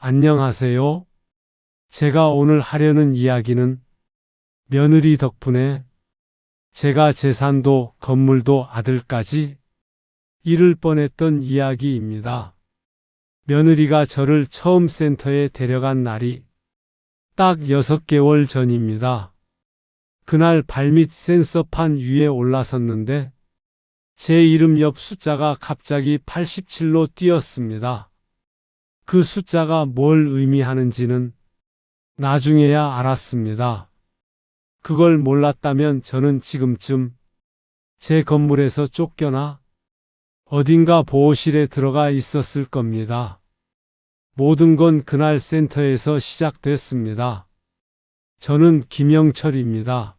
안녕하세요. 제가 오늘 하려는 이야기는 며느리 덕분에 제가 재산도 건물도 아들까지 잃을 뻔했던 이야기입니다. 며느리가 저를 처음 센터에 데려간 날이 딱 6개월 전입니다. 그날 발밑 센서판 위에 올라섰는데 제 이름 옆 숫자가 갑자기 87로 뛰었습니다. 그 숫자가 뭘 의미하는지는 나중에야 알았습니다. 그걸 몰랐다면 저는 지금쯤 제 건물에서 쫓겨나 어딘가 보호실에 들어가 있었을 겁니다. 모든 건 그날 센터에서 시작됐습니다. 저는 김영철입니다.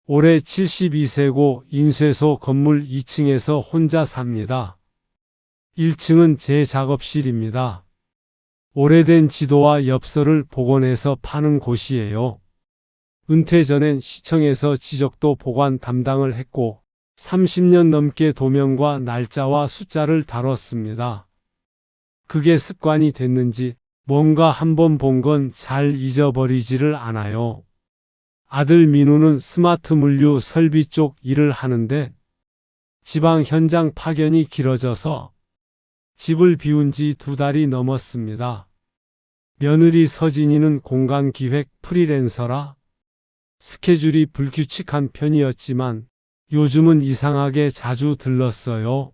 올해 72세고 인쇄소 건물 2층에서 혼자 삽니다. 1층은 제 작업실입니다. 오래된 지도와 엽서를 복원해서 파는 곳이에요. 은퇴 전엔 시청에서 지적도 보관 담당을 했고 30년 넘게 도면과 날짜와 숫자를 다뤘습니다. 그게 습관이 됐는지 뭔가 한번 본 건 잘 잊어버리지를 않아요. 아들 민우는 스마트 물류 설비 쪽 일을 하는데 지방 현장 파견이 길어져서 집을 비운 지 2달이 넘었습니다. 며느리 서진이는 공간기획 프리랜서라 스케줄이 불규칙한 편이었지만 요즘은 이상하게 자주 들렀어요.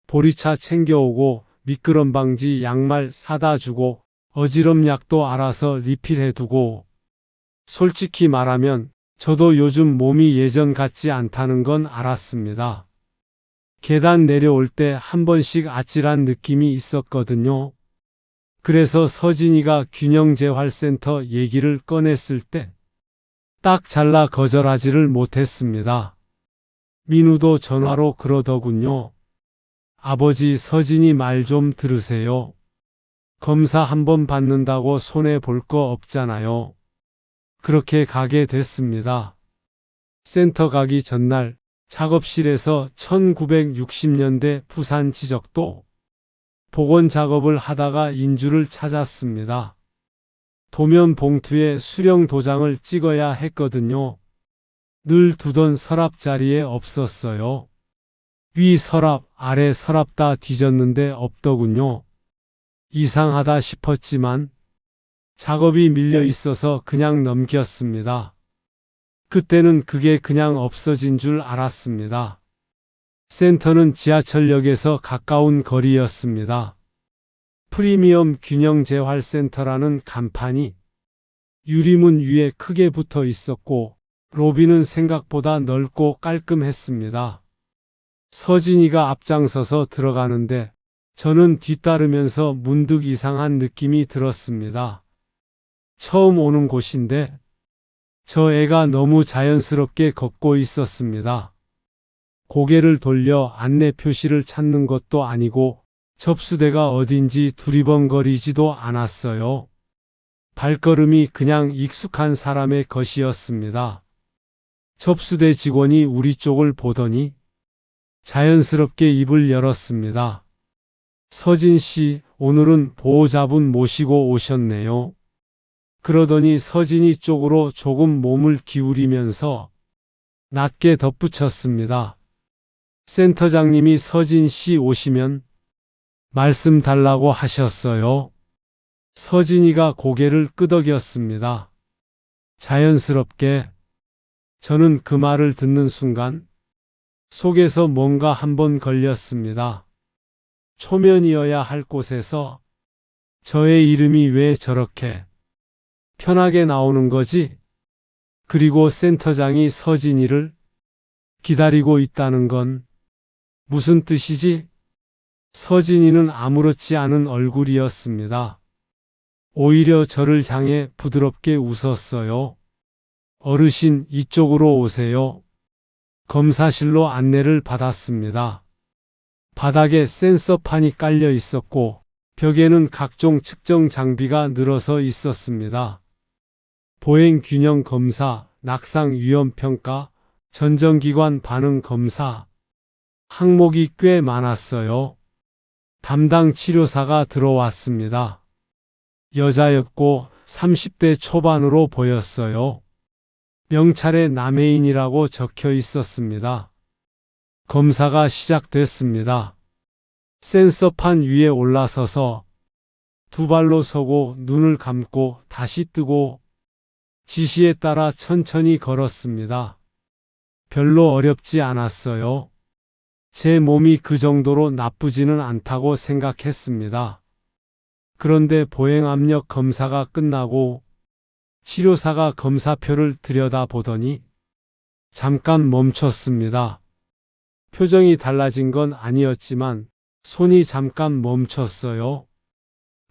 보리차 챙겨오고 미끄럼 방지 양말 사다 주고 어지럼 약도 알아서 리필해두고 솔직히 말하면 저도 요즘 몸이 예전 같지 않다는 건 알았습니다. 계단 내려올 때 한 번씩 아찔한 느낌이 있었거든요. 그래서 서진이가 균형재활센터 얘기를 꺼냈을 때 딱 잘라 거절하지를 못했습니다. 민우도 전화로 그러더군요. 아버지 서진이 말 좀 들으세요. 검사 한번 받는다고 손해 볼 거 없잖아요. 그렇게 가게 됐습니다. 센터 가기 전날 작업실에서 1960년대 부산 지적도 복원 작업을 하다가 인주를 찾았습니다. 도면 봉투에 수령 도장을 찍어야 했거든요. 늘 두던 서랍 자리에 없었어요. 위 서랍, 아래 서랍 다 뒤졌는데 없더군요. 이상하다 싶었지만 작업이 밀려 있어서 그냥 넘겼습니다. 그때는 그게 그냥 없어진 줄 알았습니다. 센터는 지하철역에서 가까운 거리였습니다. 프리미엄 균형재활센터라는 간판이 유리문 위에 크게 붙어 있었고 로비는 생각보다 넓고 깔끔했습니다. 서진이가 앞장서서 들어가는데 저는 뒤따르면서 문득 이상한 느낌이 들었습니다. 처음 오는 곳인데 저 애가 너무 자연스럽게 걷고 있었습니다. 고개를 돌려 안내 표시를 찾는 것도 아니고 접수대가 어딘지 두리번거리지도 않았어요. 발걸음이 그냥 익숙한 사람의 것이었습니다. 접수대 직원이 우리 쪽을 보더니 자연스럽게 입을 열었습니다. 서진 씨, 오늘은 보호자분 모시고 오셨네요. 그러더니 서진이 쪽으로 조금 몸을 기울이면서 낮게 덧붙였습니다. 센터장님이 서진 씨 오시면 말씀 달라고 하셨어요. 서진이가 고개를 끄덕였습니다. 자연스럽게 저는 그 말을 듣는 순간 속에서 뭔가 한번 걸렸습니다. 초면이어야 할 곳에서 저의 이름이 왜 저렇게 편하게 나오는 거지? 그리고 센터장이 서진이를 기다리고 있다는 건 무슨 뜻이지? 서진이는 아무렇지 않은 얼굴이었습니다. 오히려 저를 향해 부드럽게 웃었어요. 어르신, 이쪽으로 오세요. 검사실로 안내를 받았습니다. 바닥에 센서판이 깔려 있었고 벽에는 각종 측정 장비가 늘어서 있었습니다. 보행 균형 검사, 낙상 위험 평가, 전정기관 반응 검사. 항목이 꽤 많았어요. 담당 치료사가 들어왔습니다. 여자였고 30대 초반으로 보였어요. 명찰에 남해인이라고 적혀 있었습니다. 검사가 시작됐습니다. 센서판 위에 올라서서 두 발로 서고 눈을 감고 다시 뜨고 지시에 따라 천천히 걸었습니다. 별로 어렵지 않았어요. 제 몸이 그 정도로 나쁘지는 않다고 생각했습니다. 그런데 보행압력 검사가 끝나고 치료사가 검사표를 들여다보더니 잠깐 멈췄습니다. 표정이 달라진 건 아니었지만 손이 잠깐 멈췄어요.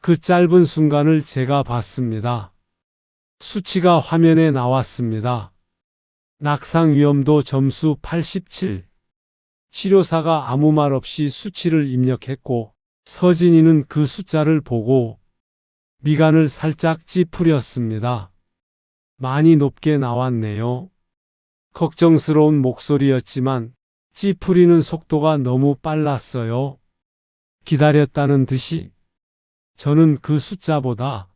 그 짧은 순간을 제가 봤습니다. 수치가 화면에 나왔습니다. 낙상 위험도 점수 87. 치료사가 아무 말 없이 수치를 입력했고 서진이는 그 숫자를 보고 미간을 살짝 찌푸렸습니다. 많이 높게 나왔네요. 걱정스러운 목소리였지만 찌푸리는 속도가 너무 빨랐어요. 기다렸다는 듯이. 저는 그 숫자보다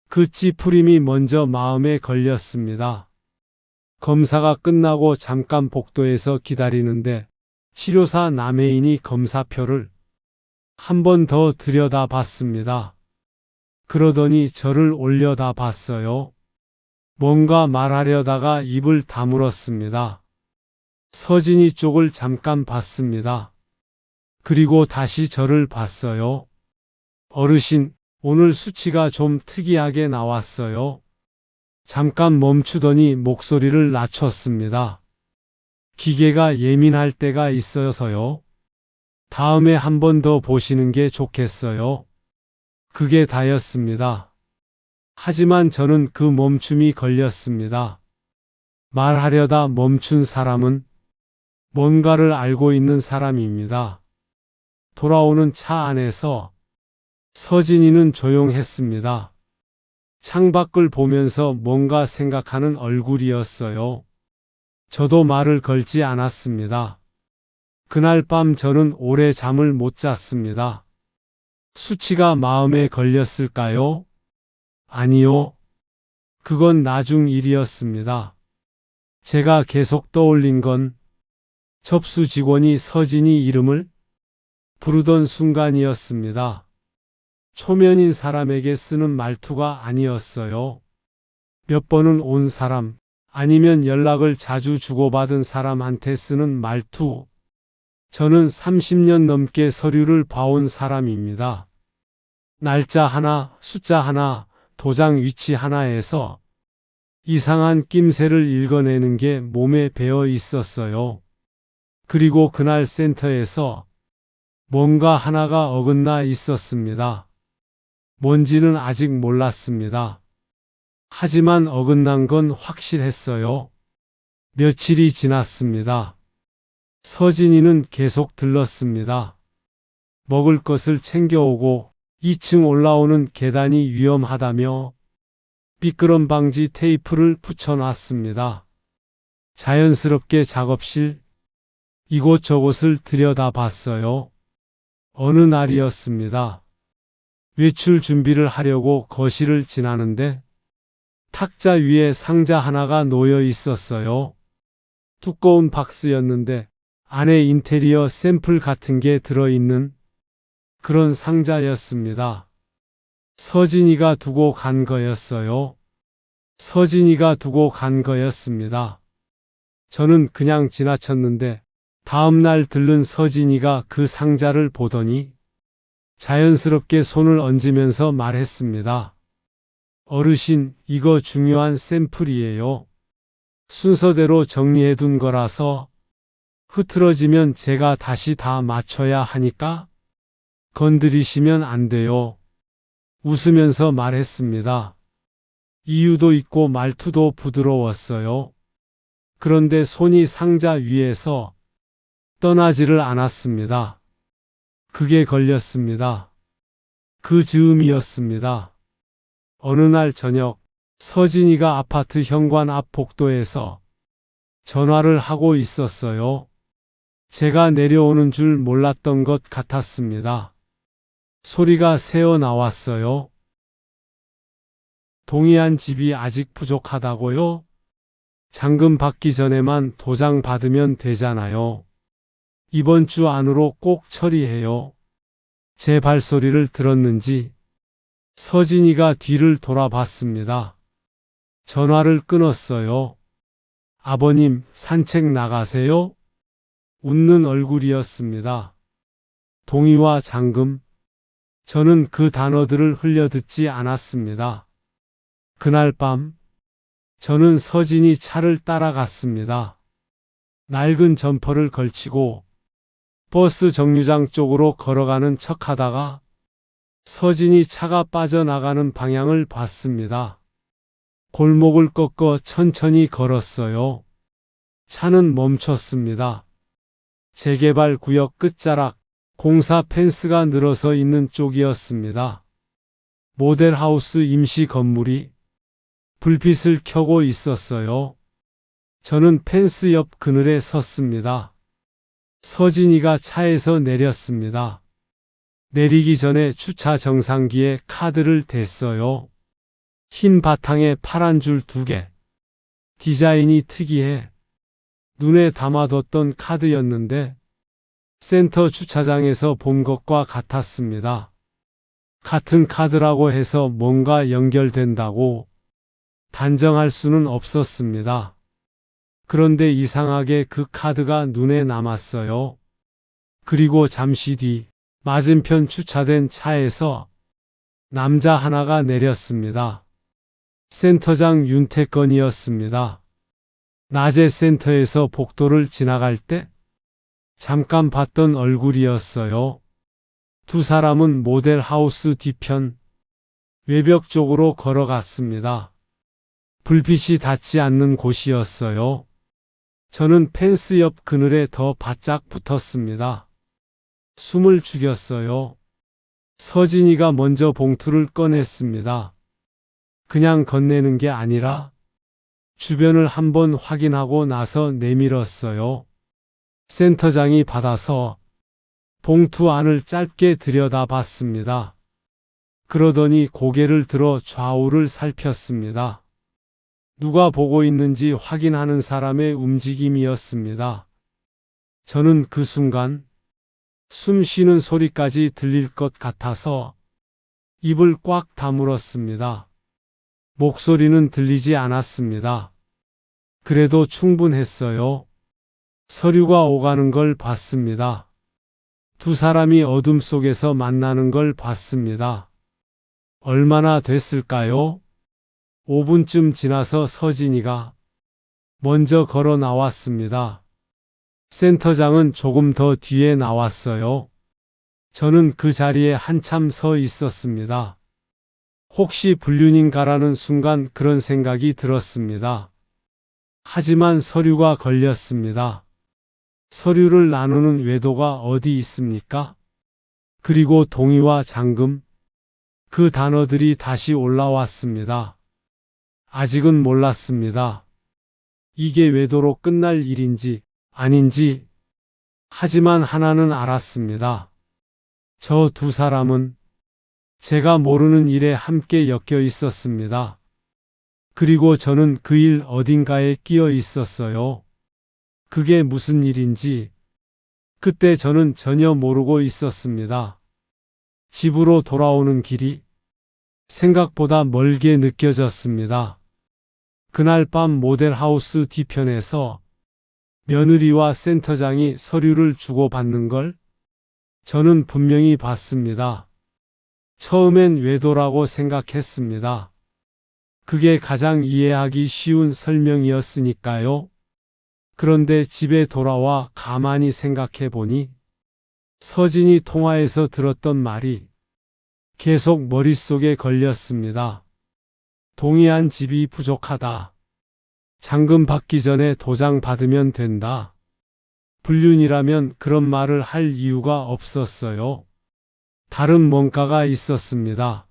그 찌푸림이 먼저 마음에 걸렸습니다. 검사가 끝나고 잠깐 복도에서 기다리는데 치료사 남해인이 검사표를 한 번 더 들여다봤습니다. 그러더니 저를 올려다봤어요. 뭔가 말하려다가 입을 다물었습니다. 서진이 쪽을 잠깐 봤습니다. 그리고 다시 저를 봤어요. 어르신, 오늘 수치가 좀 특이하게 나왔어요. 잠깐 멈추더니 목소리를 낮췄습니다. 기계가 예민할 때가 있어서요. 다음에 한 번 더 보시는 게 좋겠어요. 그게 다였습니다. 하지만 저는 그 멈춤이 걸렸습니다. 말하려다 멈춘 사람은 뭔가를 알고 있는 사람입니다. 돌아오는 차 안에서 서진이는 조용했습니다. 창밖을 보면서 뭔가 생각하는 얼굴이었어요. 저도 말을 걸지 않았습니다. 그날 밤 저는 오래 잠을 못 잤습니다. 수치가 마음에 걸렸을까요? 아니요. 그건 나중 일이었습니다. 제가 계속 떠올린 건 접수 직원이 서진이 이름을 부르던 순간이었습니다. 초면인 사람에게 쓰는 말투가 아니었어요. 몇 번은 온 사람, 아니면 연락을 자주 주고받은 사람한테 쓰는 말투. 저는 30년 넘게 서류를 봐온 사람입니다. 날짜 하나, 숫자 하나, 도장 위치 하나에서 이상한 낌새를 읽어내는 게 몸에 배어 있었어요. 그리고 그날 센터에서 뭔가 하나가 어긋나 있었습니다. 뭔지는 아직 몰랐습니다. 하지만 어긋난 건 확실했어요. 며칠이 지났습니다. 서진이는 계속 들렀습니다. 먹을 것을 챙겨오고 2층 올라오는 계단이 위험하다며 미끄럼 방지 테이프를 붙여놨습니다. 자연스럽게 작업실 이곳저곳을 들여다봤어요. 어느 날이었습니다. 외출 준비를 하려고 거실을 지나는데 탁자 위에 상자 하나가 놓여 있었어요. 두꺼운 박스였는데 안에 인테리어 샘플 같은 게 들어있는 그런 상자였습니다. 서진이가 두고 간 거였어요. 서진이가 두고 간 거였습니다. 저는 그냥 지나쳤는데 다음날 들른 서진이가 그 상자를 보더니 자연스럽게 손을 얹으면서 말했습니다. 어르신, 이거 중요한 샘플이에요. 순서대로 정리해둔 거라서 흐트러지면 제가 다시 다 맞춰야 하니까 건드리시면 안 돼요. 웃으면서 말했습니다. 이유도 있고 말투도 부드러웠어요. 그런데 손이 상자 위에서 떠나지를 않았습니다. 그게 걸렸습니다. 그 즈음이었습니다. 어느 날 저녁 서진이가 아파트 현관 앞 복도에서 전화를 하고 있었어요. 제가 내려오는 줄 몰랐던 것 같았습니다. 소리가 새어 나왔어요. 동의한 집이 아직 부족하다고요? 잔금 받기 전에만 도장 받으면 되잖아요. 이번 주 안으로 꼭 처리해요. 제 발소리를 들었는지 서진이가 뒤를 돌아봤습니다. 전화를 끊었어요. 아버님, 산책 나가세요? 웃는 얼굴이었습니다. 동의와 잔금. 저는 그 단어들을 흘려듣지 않았습니다. 그날 밤, 저는 서진이 차를 따라갔습니다. 낡은 점퍼를 걸치고 버스 정류장 쪽으로 걸어가는 척하다가 서진이 차가 빠져나가는 방향을 봤습니다. 골목을 꺾어 천천히 걸었어요. 차는 멈췄습니다. 재개발 구역 끝자락, 공사 펜스가 늘어서 있는 쪽이었습니다. 모델하우스 임시 건물이 불빛을 켜고 있었어요. 저는 펜스 옆 그늘에 섰습니다. 서진이가 차에서 내렸습니다. 내리기 전에 주차 정상기에 카드를 댔어요. 흰 바탕에 파란 줄 2개. 디자인이 특이해. 눈에 담아뒀던 카드였는데 센터 주차장에서 본 것과 같았습니다. 같은 카드라고 해서 뭔가 연결된다고 단정할 수는 없었습니다. 그런데 이상하게 그 카드가 눈에 남았어요. 그리고 잠시 뒤 맞은편 주차된 차에서 남자 하나가 내렸습니다. 센터장 윤태건이었습니다. 낮에 센터에서 복도를 지나갈 때 잠깐 봤던 얼굴이었어요. 두 사람은 모델하우스 뒤편 외벽 쪽으로 걸어갔습니다. 불빛이 닿지 않는 곳이었어요. 저는 펜스 옆 그늘에 더 바짝 붙었습니다. 숨을 죽였어요. 서진이가 먼저 봉투를 꺼냈습니다. 그냥 건네는 게 아니라 주변을 한번 확인하고 나서 내밀었어요. 센터장이 받아서 봉투 안을 짧게 들여다봤습니다. 그러더니 고개를 들어 좌우를 살폈습니다. 누가 보고 있는지 확인하는 사람의 움직임이었습니다. 저는 그 순간 숨 쉬는 소리까지 들릴 것 같아서 입을 꽉 다물었습니다. 목소리는 들리지 않았습니다. 그래도 충분했어요. 서류가 오가는 걸 봤습니다. 두 사람이 어둠 속에서 만나는 걸 봤습니다. 얼마나 됐을까요? 5분쯤 지나서 서진이가 먼저 걸어 나왔습니다. 센터장은 조금 더 뒤에 나왔어요. 저는 그 자리에 한참 서 있었습니다. 혹시 불륜인가라는 순간 그런 생각이 들었습니다. 하지만 서류가 걸렸습니다. 서류를 나누는 외도가 어디 있습니까? 그리고 동의와 잔금, 그 단어들이 다시 올라왔습니다. 아직은 몰랐습니다. 이게 외도로 끝날 일인지 아닌지. 하지만 하나는 알았습니다. 저 두 사람은 제가 모르는 일에 함께 엮여 있었습니다. 그리고 저는 그 일 어딘가에 끼어 있었어요. 그게 무슨 일인지 그때 저는 전혀 모르고 있었습니다. 집으로 돌아오는 길이 생각보다 멀게 느껴졌습니다. 그날 밤 모델하우스 뒤편에서 며느리와 센터장이 서류를 주고받는 걸 저는 분명히 봤습니다. 처음엔 외도라고 생각했습니다. 그게 가장 이해하기 쉬운 설명이었으니까요. 그런데 집에 돌아와 가만히 생각해 보니 서진이 통화에서 들었던 말이 계속 머릿속에 걸렸습니다. 동의한 집이 부족하다. 잔금 받기 전에 도장 받으면 된다. 불륜이라면 그런 말을 할 이유가 없었어요. 다른 뭔가가 있었습니다.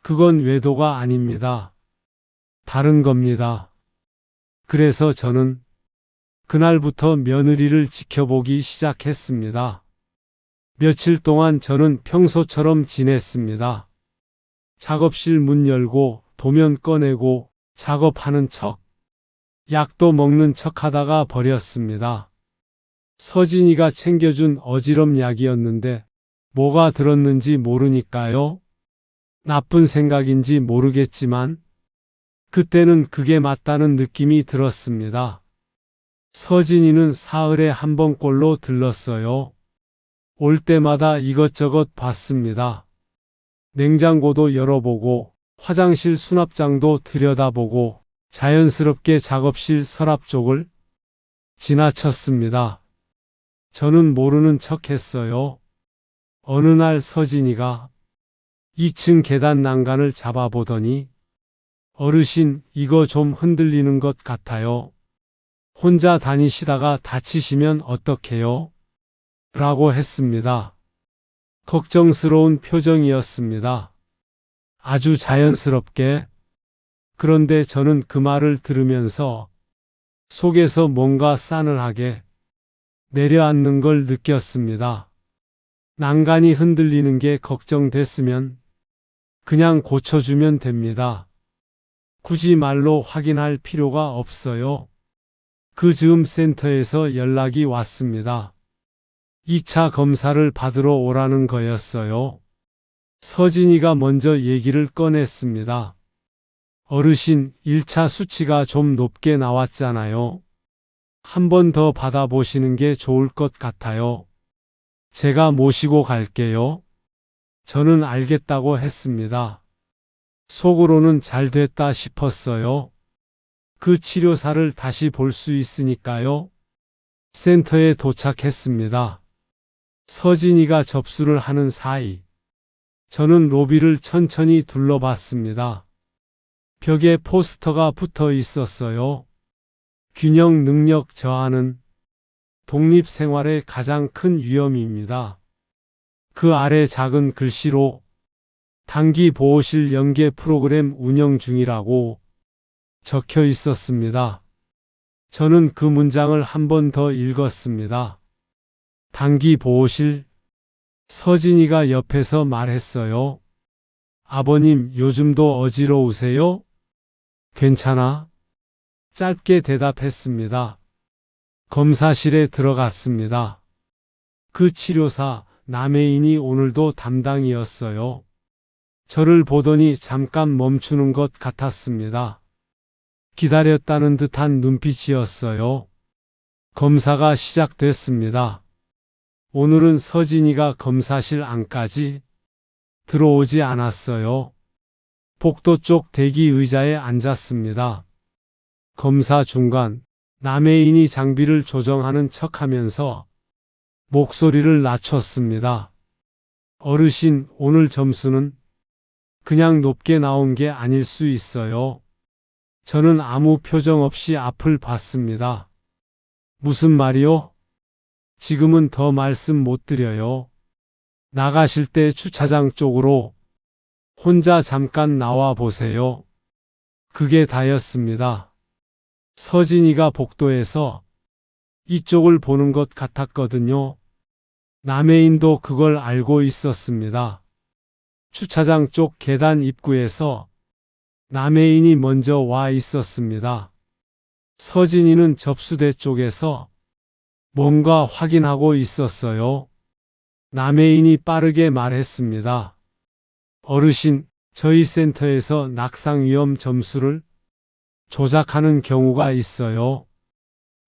그건 외도가 아닙니다. 다른 겁니다. 그래서 저는 그날부터 며느리를 지켜보기 시작했습니다. 며칠 동안 저는 평소처럼 지냈습니다. 작업실 문 열고 도면 꺼내고 작업하는 척, 약도 먹는 척 하다가 버렸습니다. 서진이가 챙겨준 어지럼 약이었는데 뭐가 들었는지 모르니까요. 나쁜 생각인지 모르겠지만 그때는 그게 맞다는 느낌이 들었습니다. 서진이는 사흘에 한 번꼴로 들렀어요. 올 때마다 이것저것 봤습니다. 냉장고도 열어보고 화장실 수납장도 들여다보고 자연스럽게 작업실 서랍 쪽을 지나쳤습니다. 저는 모르는 척 했어요. 어느 날 서진이가 2층 계단 난간을 잡아보더니 어르신, 이거 좀 흔들리는 것 같아요. 혼자 다니시다가 다치시면 어떡해요? 라고 했습니다. 걱정스러운 표정이었습니다. 아주 자연스럽게. 그런데 저는 그 말을 들으면서 속에서 뭔가 싸늘하게 내려앉는 걸 느꼈습니다. 난간이 흔들리는 게 걱정됐으면 그냥 고쳐주면 됩니다. 굳이 말로 확인할 필요가 없어요. 그 즈음 센터에서 연락이 왔습니다. 2차 검사를 받으러 오라는 거였어요. 서진이가 먼저 얘기를 꺼냈습니다. 어르신, 1차 수치가 좀 높게 나왔잖아요. 한 번 더 받아보시는 게 좋을 것 같아요. 제가 모시고 갈게요. 저는 알겠다고 했습니다. 속으로는 잘 됐다 싶었어요. 그 치료사를 다시 볼 수 있으니까요. 센터에 도착했습니다. 서진이가 접수를 하는 사이 저는 로비를 천천히 둘러봤습니다. 벽에 포스터가 붙어 있었어요. 균형 능력 저하는 독립생활의 가장 큰 위험입니다. 그 아래 작은 글씨로 단기 보호실 연계 프로그램 운영 중이라고 적혀 있었습니다. 저는 그 문장을 한 번 더 읽었습니다. 단기 보호실. 서진이가 옆에서 말했어요. 아버님, 요즘도 어지러우세요? 괜찮아? 짧게 대답했습니다. 검사실에 들어갔습니다. 그 치료사, 남해인이 오늘도 담당이었어요. 저를 보더니 잠깐 멈추는 것 같았습니다. 기다렸다는 듯한 눈빛이었어요. 검사가 시작됐습니다. 오늘은 서진이가 검사실 안까지 들어오지 않았어요. 복도 쪽 대기 의자에 앉았습니다. 검사 중간, 남해인이 장비를 조정하는 척하면서 목소리를 낮췄습니다. 어르신, 오늘 점수는 그냥 높게 나온 게 아닐 수 있어요. 저는 아무 표정 없이 앞을 봤습니다. 무슨 말이요? 지금은 더 말씀 못 드려요. 나가실 때 주차장 쪽으로 혼자 잠깐 나와 보세요. 그게 다였습니다. 서진이가 복도에서 이쪽을 보는 것 같았거든요. 남해인도 그걸 알고 있었습니다. 주차장 쪽 계단 입구에서 남해인이 먼저 와 있었습니다. 서진이는 접수대 쪽에서 뭔가 확인하고 있었어요. 남해인이 빠르게 말했습니다. 어르신, 저희 센터에서 낙상 위험 점수를 조작하는 경우가 있어요.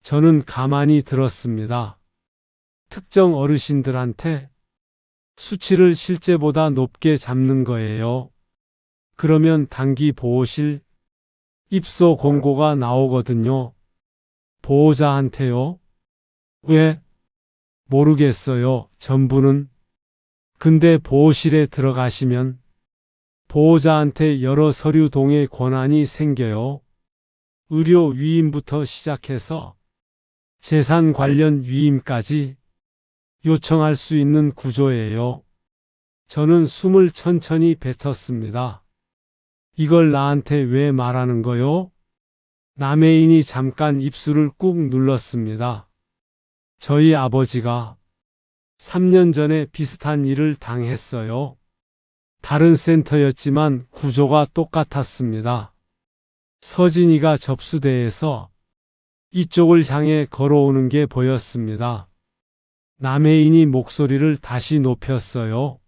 저는 가만히 들었습니다. 특정 어르신들한테 수치를 실제보다 높게 잡는 거예요. 그러면 단기 보호실 입소 공고가 나오거든요. 보호자한테요? 왜? 모르겠어요. 전부는. 근데 보호실에 들어가시면 보호자한테 여러 서류 동의 권한이 생겨요. 의료 위임부터 시작해서 재산 관련 위임까지 요청할 수 있는 구조예요. 저는 숨을 천천히 뱉었습니다. 이걸 나한테 왜 말하는 거요? 남해인이 잠깐 입술을 꾹 눌렀습니다. 저희 아버지가 3년 전에 비슷한 일을 당했어요. 다른 센터였지만 구조가 똑같았습니다. 서진이가 접수대에서 이쪽을 향해 걸어오는 게 보였습니다. 남혜인이 목소리를 다시 높였어요.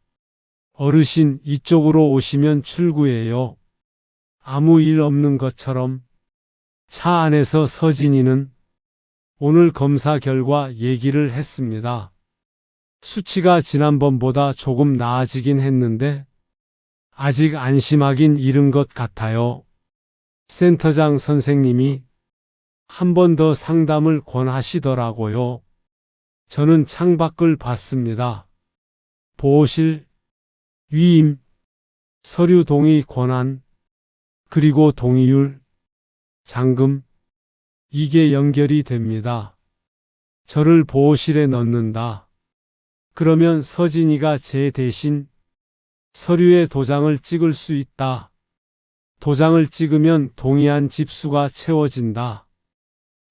어르신, 이쪽으로 오시면 출구예요. 아무 일 없는 것처럼. 차 안에서 서진이는 오늘 검사 결과 얘기를 했습니다. 수치가 지난번보다 조금 나아지긴 했는데 아직 안심하긴 이른 것 같아요. 센터장 선생님이 한 번 더 상담을 권하시더라고요. 저는 창밖을 봤습니다. 보호실, 위임, 서류 동의 권한, 그리고 동의율, 잔금, 이게 연결이 됩니다. 저를 보호실에 넣는다. 그러면 서진이가 제 대신 서류에 도장을 찍을 수 있다. 도장을 찍으면 동의한 집수가 채워진다.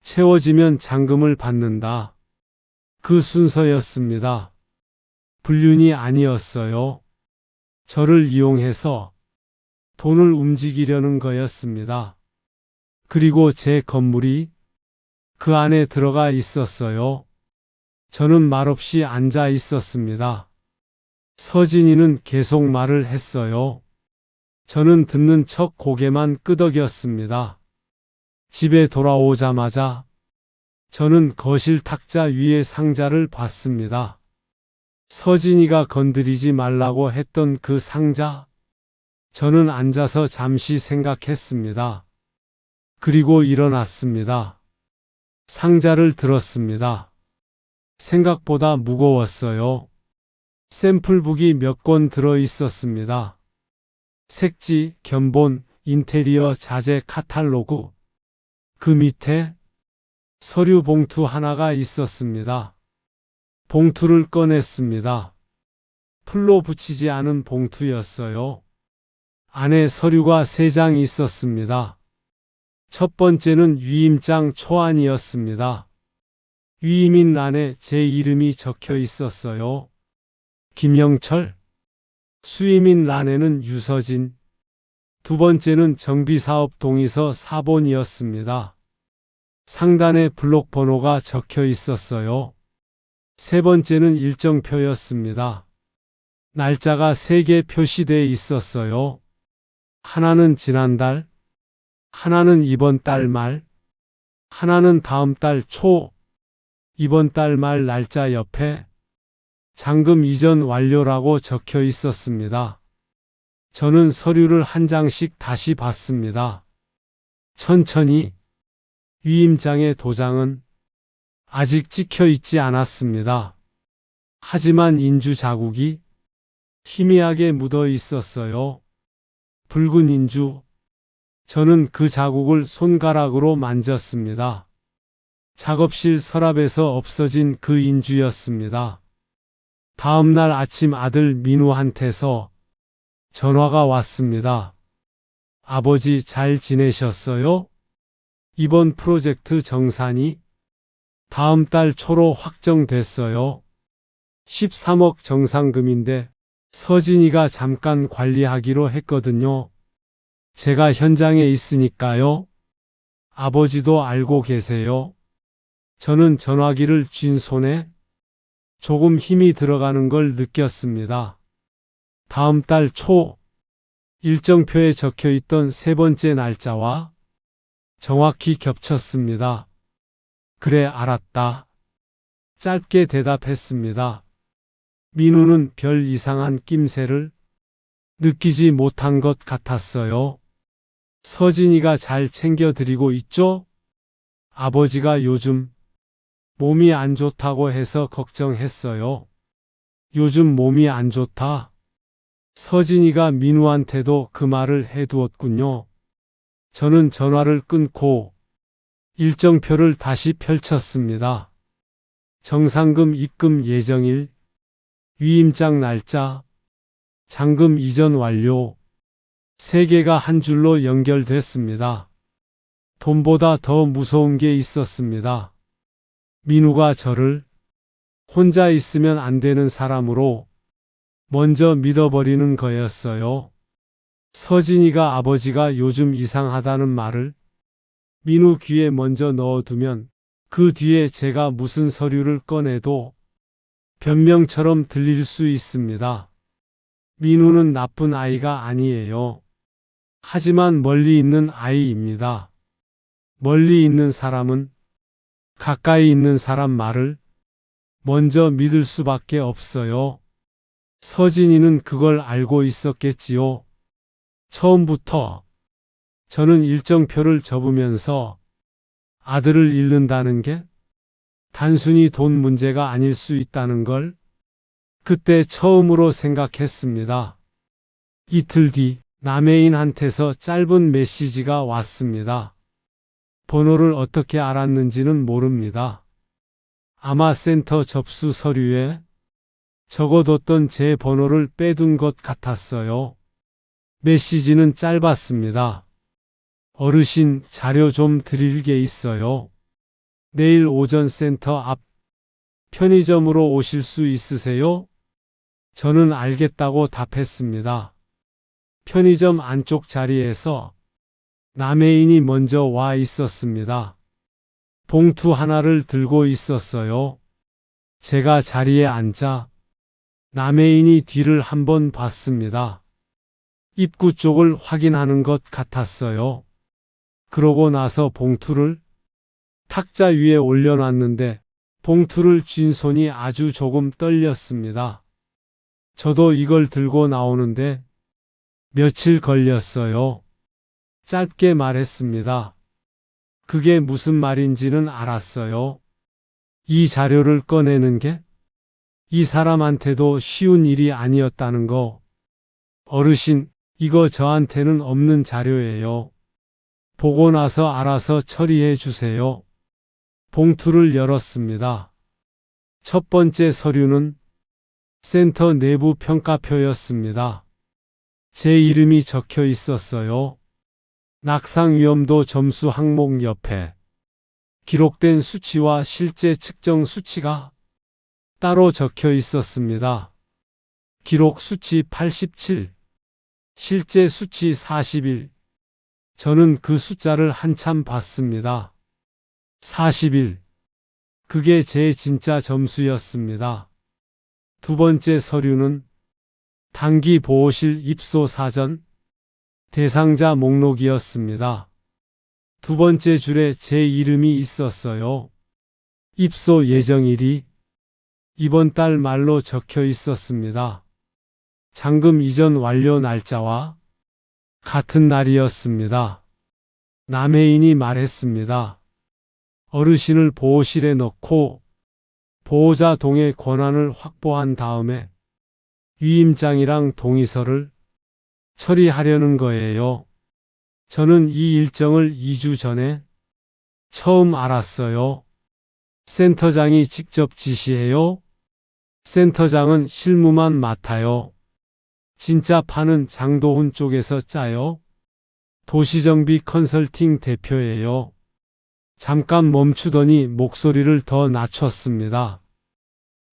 채워지면 잔금을 받는다. 그 순서였습니다. 불륜이 아니었어요. 저를 이용해서 돈을 움직이려는 거였습니다. 그리고 제 건물이 그 안에 들어가 있었어요. 저는 말없이 앉아 있었습니다. 서진이는 계속 말을 했어요. 저는 듣는 척 고개만 끄덕였습니다. 집에 돌아오자마자 저는 거실 탁자 위에 상자를 봤습니다. 서진이가 건드리지 말라고 했던 그 상자. 저는 앉아서 잠시 생각했습니다. 그리고 일어났습니다. 상자를 들었습니다. 생각보다 무거웠어요. 샘플북이 몇 권 들어 있었습니다. 색지, 견본, 인테리어 자재 카탈로그. 그 밑에 서류 봉투 하나가 있었습니다. 봉투를 꺼냈습니다. 풀로 붙이지 않은 봉투였어요. 안에 서류가 3장 있었습니다. 첫 번째는 위임장 초안이었습니다. 위임인 란에 제 이름이 적혀 있었어요. 김영철. 수임인 란에는 유서진. 두 번째는 정비사업 동의서 4본이었습니다. 상단에 블록 번호가 적혀 있었어요. 세 번째는 일정표였습니다. 날짜가 3개 표시되어 있었어요. 하나는 지난달, 하나는 이번 달 말, 하나는 다음 달 초, 이번 달 말 날짜 옆에 잔금 이전 완료라고 적혀 있었습니다. 저는 서류를 한 장씩 다시 봤습니다. 천천히. 위임장의 도장은 아직 찍혀 있지 않았습니다. 하지만 인주 자국이 희미하게 묻어 있었어요. 붉은 인주. 저는 그 자국을 손가락으로 만졌습니다. 작업실 서랍에서 없어진 그 인주였습니다. 다음 날 아침 아들 민우한테서 전화가 왔습니다. 아버지 잘 지내셨어요? 이번 프로젝트 정산이 다음 달 초로 확정됐어요. 13억 정상금인데 서진이가 잠깐 관리하기로 했거든요. 제가 현장에 있으니까요. 아버지도 알고 계세요. 저는 전화기를 쥔 손에 조금 힘이 들어가는 걸 느꼈습니다. 다음 달 초. 일정표에 적혀 있던 3번째 날짜와 정확히 겹쳤습니다. 그래, 알았다. 짧게 대답했습니다. 민우는 별 이상한 낌새를 느끼지 못한 것 같았어요. 서진이가 잘 챙겨드리고 있죠? 아버지가 요즘 몸이 안 좋다고 해서 걱정했어요. 요즘 몸이 안 좋다. 서진이가 민우한테도 그 말을 해두었군요. 저는 전화를 끊고 일정표를 다시 펼쳤습니다. 정상금 입금 예정일, 위임장 날짜, 잔금 이전 완료. 3개가 한 줄로 연결됐습니다. 돈보다 더 무서운 게 있었습니다. 민우가 저를 혼자 있으면 안 되는 사람으로 먼저 믿어버리는 거였어요. 서진이가 아버지가 요즘 이상하다는 말을 민우 귀에 먼저 넣어두면 그 뒤에 제가 무슨 서류를 꺼내도 변명처럼 들릴 수 있습니다. 민우는 나쁜 아이가 아니에요. 하지만 멀리 있는 아이입니다. 멀리 있는 사람은 가까이 있는 사람 말을 먼저 믿을 수밖에 없어요. 서진이는 그걸 알고 있었겠지요. 처음부터 저는 일정표를 접으면서 아들을 잃는다는 게 단순히 돈 문제가 아닐 수 있다는 걸 그때 처음으로 생각했습니다. 이틀 뒤 남해인한테서 짧은 메시지가 왔습니다. 번호를 어떻게 알았는지는 모릅니다. 아마 센터 접수 서류에 적어뒀던 제 번호를 빼둔 것 같았어요. 메시지는 짧았습니다. 어르신, 자료 좀 드릴 게 있어요. 내일 오전 센터 앞 편의점으로 오실 수 있으세요? 저는 알겠다고 답했습니다. 편의점 안쪽 자리에서 남해인이 먼저 와 있었습니다. 봉투 하나를 들고 있었어요. 제가 자리에 앉자 남해인이 뒤를 한번 봤습니다. 입구 쪽을 확인하는 것 같았어요. 그러고 나서 봉투를 탁자 위에 올려놨는데 봉투를 쥔 손이 아주 조금 떨렸습니다. 저도 이걸 들고 나오는데 며칠 걸렸어요. 짧게 말했습니다. 그게 무슨 말인지는 알았어요. 이 자료를 꺼내는 게 이 사람한테도 쉬운 일이 아니었다는 거. 어르신, 이거 저한테는 없는 자료예요. 보고 나서 알아서 처리해 주세요. 봉투를 열었습니다. 첫 번째 서류는 센터 내부 평가표였습니다. 제 이름이 적혀 있었어요. 낙상 위험도 점수 항목 옆에 기록된 수치와 실제 측정 수치가 따로 적혀 있었습니다. 기록 수치 87, 실제 수치 41. 저는 그 숫자를 한참 봤습니다. 41. 그게 제 진짜 점수였습니다. 두 번째 서류는 단기 보호실 입소 사전 대상자 목록이었습니다. 두 번째 줄에 제 이름이 있었어요. 입소 예정일이 이번 달 말로 적혀 있었습니다. 잔금 이전 완료 날짜와 같은 날이었습니다. 남해인이 말했습니다. 어르신을 보호실에 넣고 보호자 동의 권한을 확보한 다음에 위임장이랑 동의서를 처리하려는 거예요. 저는 이 일정을 2주 전에 처음 알았어요. 센터장이 직접 지시해요? 센터장은 실무만 맡아요. 진짜 판은 장도훈 쪽에서 짜요? 도시정비 컨설팅 대표예요. 잠깐 멈추더니 목소리를 더 낮췄습니다.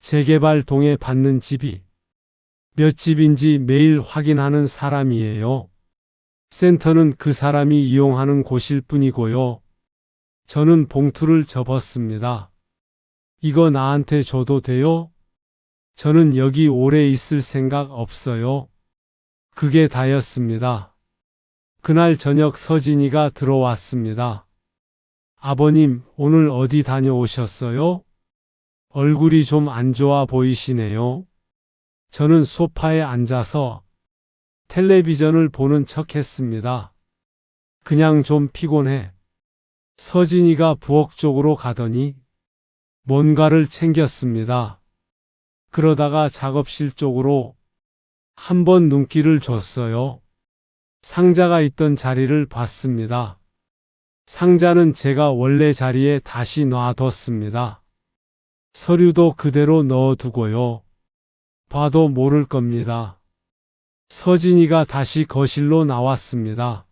재개발 동에 받는 집이 몇 집인지 매일 확인하는 사람이에요. 센터는 그 사람이 이용하는 곳일 뿐이고요. 저는 봉투를 접었습니다. 이거 나한테 줘도 돼요? 저는 여기 오래 있을 생각 없어요. 그게 다였습니다. 그날 저녁 서진이가 들어왔습니다. 아버님, 오늘 어디 다녀오셨어요? 얼굴이 좀 안 좋아 보이시네요. 저는 소파에 앉아서 텔레비전을 보는 척 했습니다. 그냥 좀 피곤해. 서진이가 부엌 쪽으로 가더니 뭔가를 챙겼습니다. 그러다가 작업실 쪽으로 한번 눈길을 줬어요. 상자가 있던 자리를 봤습니다. 상자는 제가 원래 자리에 다시 놔뒀습니다. 서류도 그대로 넣어두고요. 봐도 모를 겁니다. 서진이가 다시 거실로 나왔습니다.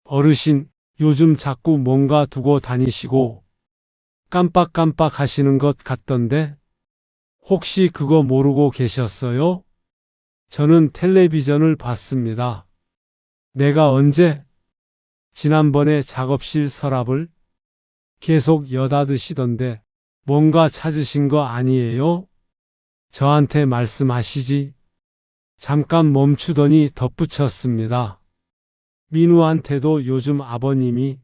어르신, 요즘 자꾸 뭔가 두고 다니시고 깜빡깜빡 하시는 것 같던데 혹시 그거 모르고 계셨어요? 저는 텔레비전을 봤습니다. 내가 언제? 지난번에 작업실 서랍을 계속 여닫으시던데 뭔가 찾으신 거 아니에요? 저한테 말씀하시지. 잠깐 멈추더니 덧붙였습니다. 민우한테도 요즘 아버님이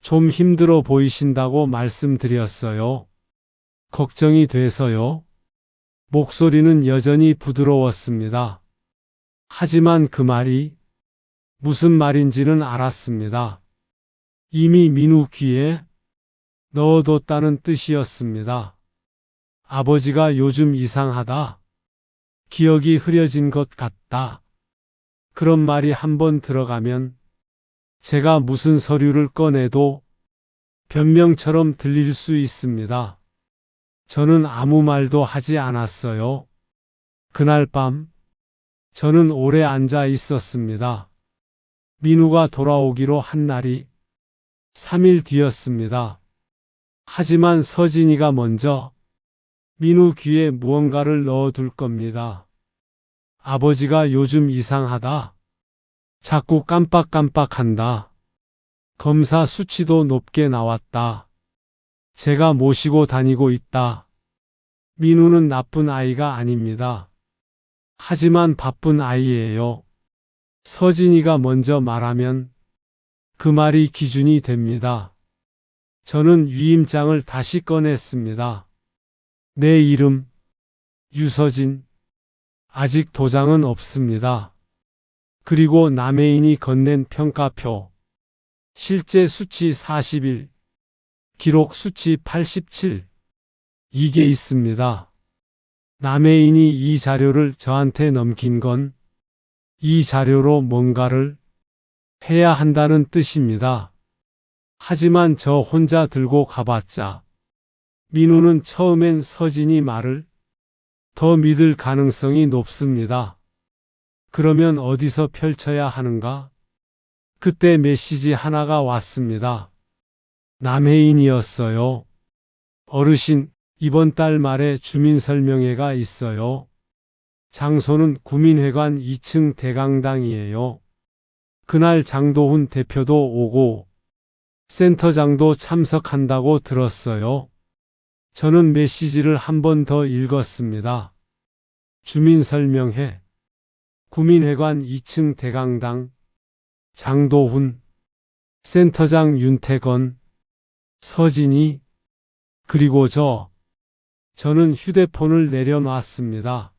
좀 힘들어 보이신다고 말씀드렸어요. 걱정이 돼서요. 목소리는 여전히 부드러웠습니다. 하지만 그 말이 무슨 말인지는 알았습니다. 이미 민우 귀에 넣어뒀다는 뜻이었습니다. 아버지가 요즘 이상하다. 기억이 흐려진 것 같다. 그런 말이 한번 들어가면 제가 무슨 서류를 꺼내도 변명처럼 들릴 수 있습니다. 저는 아무 말도 하지 않았어요. 그날 밤 저는 오래 앉아 있었습니다. 민우가 돌아오기로 한 날이 3일 뒤였습니다. 하지만 서진이가 먼저 민우 귀에 무언가를 넣어둘 겁니다. 아버지가 요즘 이상하다. 자꾸 깜빡깜빡한다. 검사 수치도 높게 나왔다. 제가 모시고 다니고 있다. 민우는 나쁜 아이가 아닙니다. 하지만 바쁜 아이예요. 서진이가 먼저 말하면 그 말이 기준이 됩니다. 저는 위임장을 다시 꺼냈습니다. 내 이름 유서진. 아직 도장은 없습니다. 그리고 남해인이 건넨 평가표. 실제 수치 41. 기록 수치 87. 이게 있습니다. 남해인이 이 자료를 저한테 넘긴 건 이 자료로 뭔가를 해야 한다는 뜻입니다. 하지만 저 혼자 들고 가봤자 민우는 처음엔 서진이 말을 더 믿을 가능성이 높습니다. 그러면 어디서 펼쳐야 하는가? 그때 메시지 하나가 왔습니다. 남해인이었어요. 어르신, 이번 달 말에 주민설명회가 있어요. 장소는 구민회관 2층 대강당이에요. 그날 장도훈 대표도 오고 센터장도 참석한다고 들었어요. 저는 메시지를 한 번 더 읽었습니다. 주민설명회, 구민회관 2층 대강당, 장도훈, 센터장 윤태건, 서진이, 그리고 저는 휴대폰을 내려놨습니다.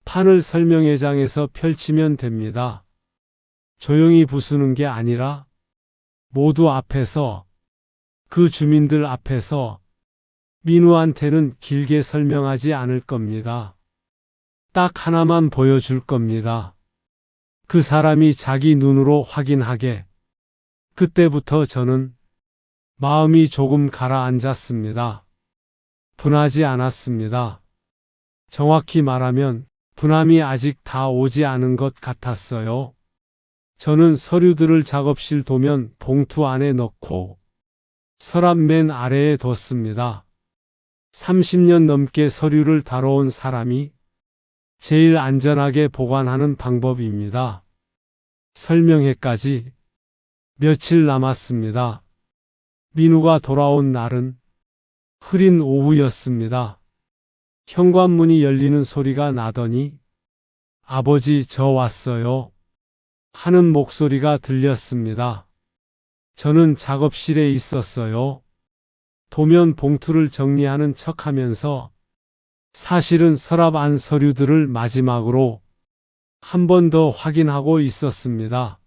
판을 설명회장에서 펼치면 됩니다. 조용히 부수는 게 아니라 모두 앞에서, 그 주민들 앞에서 민우한테는 길게 설명하지 않을 겁니다. 딱 하나만 보여줄 겁니다. 그 사람이 자기 눈으로 확인하게. 그때부터 저는 마음이 조금 가라앉았습니다. 분하지 않았습니다. 정확히 말하면 분함이 아직 다 오지 않은 것 같았어요. 저는 서류들을 작업실 도면 봉투 안에 넣고 서랍 맨 아래에 뒀습니다. 30년 넘게 서류를 다뤄온 사람이 제일 안전하게 보관하는 방법입니다. 설명회까지 며칠 남았습니다. 민우가 돌아온 날은 흐린 오후였습니다. 현관문이 열리는 소리가 나더니 아버지 저 왔어요. 하는 목소리가 들렸습니다. 저는 작업실에 있었어요. 도면 봉투를 정리하는 척하면서 사실은 서랍 안 서류들을 마지막으로 한 번 더 확인하고 있었습니다.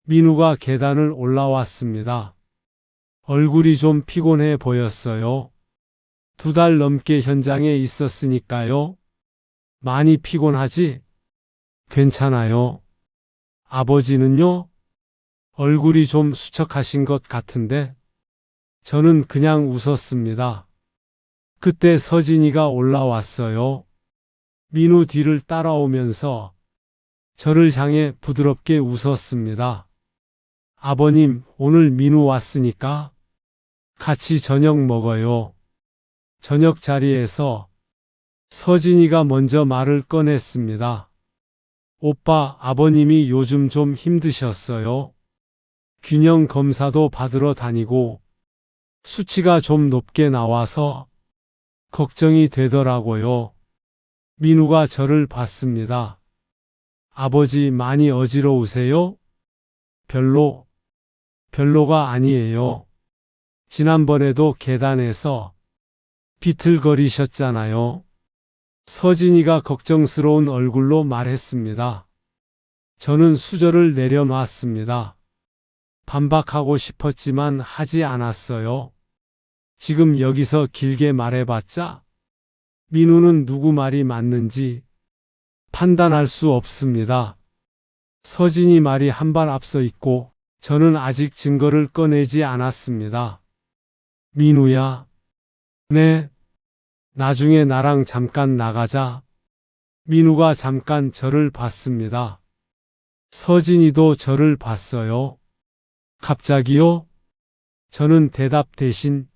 민우가 계단을 올라왔습니다. 얼굴이 좀 피곤해 보였어요. 2달 넘게 현장에 있었으니까요. 많이 피곤하지? 괜찮아요. 아버지는요? 얼굴이 좀 수척하신 것 같은데? 저는 그냥 웃었습니다. 그때 서진이가 올라왔어요. 민우 뒤를 따라오면서 저를 향해 부드럽게 웃었습니다. 아버님, 오늘 민우 왔으니까 같이 저녁 먹어요. 저녁 자리에서 서진이가 먼저 말을 꺼냈습니다. 오빠, 아버님이 요즘 좀 힘드셨어요? 균형 검사도 받으러 다니고 수치가 좀 높게 나와서 걱정이 되더라고요. 민우가 저를 봤습니다. 아버지 많이 어지러우세요? 별로가 아니에요. 지난번에도 계단에서 비틀거리셨잖아요. 서진이가 걱정스러운 얼굴로 말했습니다. 저는 수저를 내려놨습니다. 반박하고 싶었지만 하지 않았어요. 지금 여기서 길게 말해봤자 민우는 누구 말이 맞는지 판단할 수 없습니다. 서진이 말이 한 발 앞서 있고 저는 아직 증거를 꺼내지 않았습니다. 민우야. 네. 나중에 나랑 잠깐 나가자. 민우가 잠깐 저를 봤습니다. 서진이도 저를 봤어요. 갑자기요? 저는 대답 대신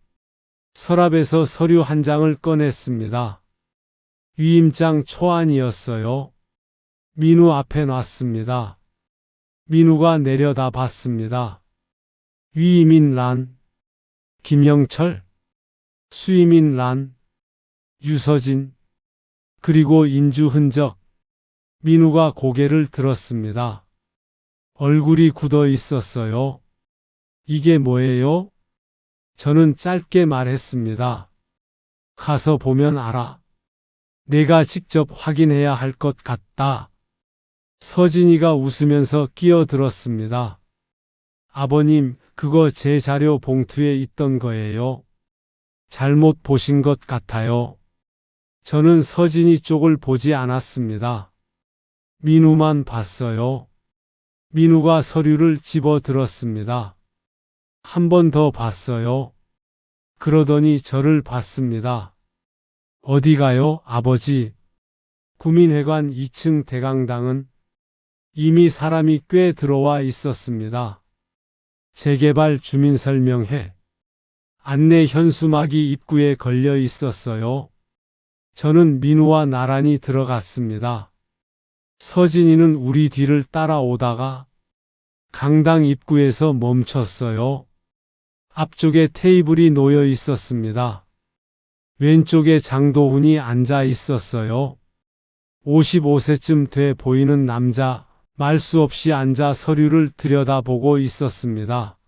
서랍에서 서류 한 장을 꺼냈습니다. 위임장 초안이었어요. 민우 앞에 놨습니다. 민우가 내려다 봤습니다. 위임인 란, 김영철, 수임인 란, 유서진, 그리고 인주 흔적. 민우가 고개를 들었습니다. 얼굴이 굳어 있었어요. 이게 뭐예요? 저는 짧게 말했습니다. 가서 보면 알아. 내가 직접 확인해야 할 것 같다. 서진이가 웃으면서 끼어들었습니다. 아버님, 그거 제 자료 봉투에 있던 거예요. 잘못 보신 것 같아요. 저는 서진이 쪽을 보지 않았습니다. 민우만 봤어요. 민우가 서류를 집어 들었습니다. 한 번 더 봤어요. 그러더니 저를 봤습니다. 어디 가요, 아버지? 구민회관 2층 대강당은 이미 사람이 꽤 들어와 있었습니다. 재개발 주민설명회, 안내 현수막이 입구에 걸려 있었어요. 저는 민우와 나란히 들어갔습니다. 서진이는 우리 뒤를 따라오다가 강당 입구에서 멈췄어요. 앞쪽에 테이블이 놓여 있었습니다. 왼쪽에 장도훈이 앉아 있었어요. 55세쯤 돼 보이는 남자, 말 수 없이 앉아 서류를 들여다보고 있었습니다.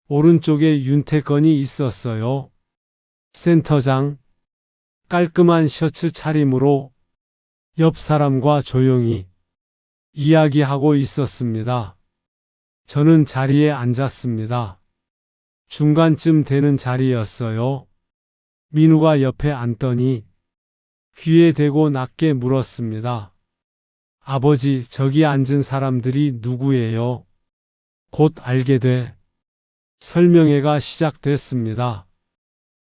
오른쪽에 윤태건이 있었어요. 센터장, 깔끔한 셔츠 차림으로 옆 사람과 조용히 이야기하고 있었습니다. 저는 자리에 앉았습니다. 중간쯤 되는 자리였어요. 민우가 옆에 앉더니 귀에 대고 낮게 물었습니다. 아버지, 저기 앉은 사람들이 누구예요? 곧 알게 돼. 설명회가 시작됐습니다.